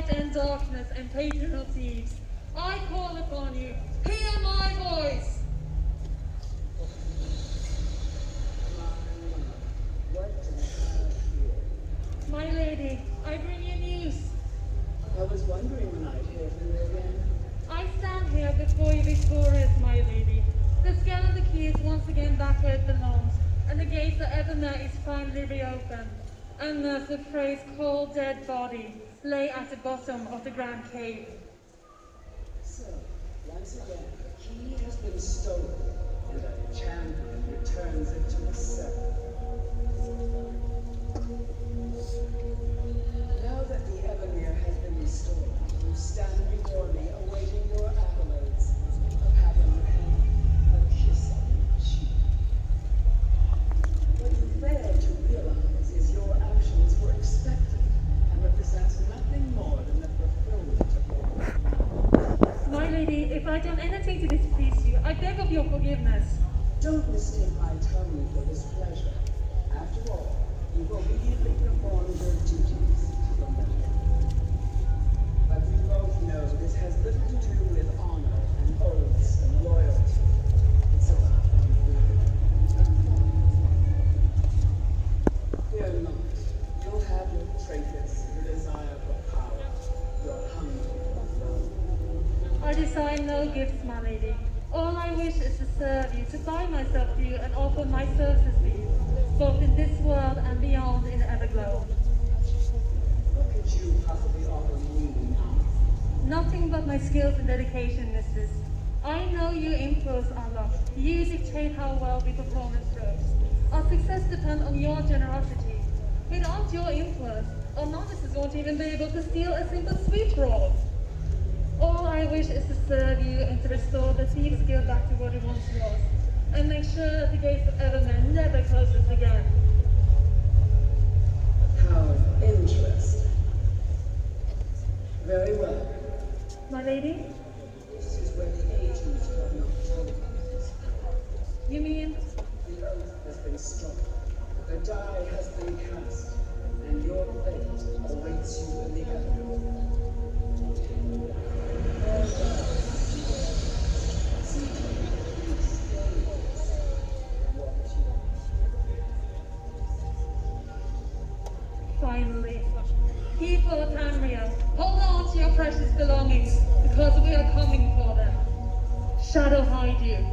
and darkness and patron of thieves, I call upon you, hear my voice! What do you have here? My lady, I bring you news. I was wondering when I'd hear from you again. I stand here before you victorious, my lady. The scale of the key is once again back where it belongs, and the gates of Varemesse is finally reopened. And Mercer Frey's cold, dead body lay at the bottom of the Grand Cave. So, once again, the key has been stolen, and a champion returns it to itself. Now that the Evermere has been restored, you stand before me awaiting your accolades of having a kiss on your cheek. What you fail to realize is your actions were expected and represent nothing more than the fulfillment of your will. My lady, if I've done anything to displease you, I beg of your forgiveness. Don't mistake my tone for displeasure. After all, you've obediently performed your duties to the letter. But we both know this has little to do with honor and oaths and loyalty. It's about freedom. Fear not. You'll have your traitors, your desire for power, your hunger for love. I desire no gifts, my lady. All I wish is to serve you, to bind myself to you and offer my services to you, both in this world and beyond in the Everglow. What could you possibly offer me now? Nothing but my skills and dedication, mistress. I know your influence are lost. You dictate how well we perform in strokes. Our success depends on your generosity. Without your influence, our novices won't even be able to steal a simple sweet roll. All I wish is to serve you and to restore the Thieves Guild back to what it once was, and make sure that the gates of Evermere never closes again. How interesting. Very well. My lady? This is where the agents have not told us. You mean? The oath has been struck, the die has been cast, and your fate awaits you in the Everglow. Finally. People of Tamriel, hold on to your precious belongings, because we are coming for them. Shadow hide you.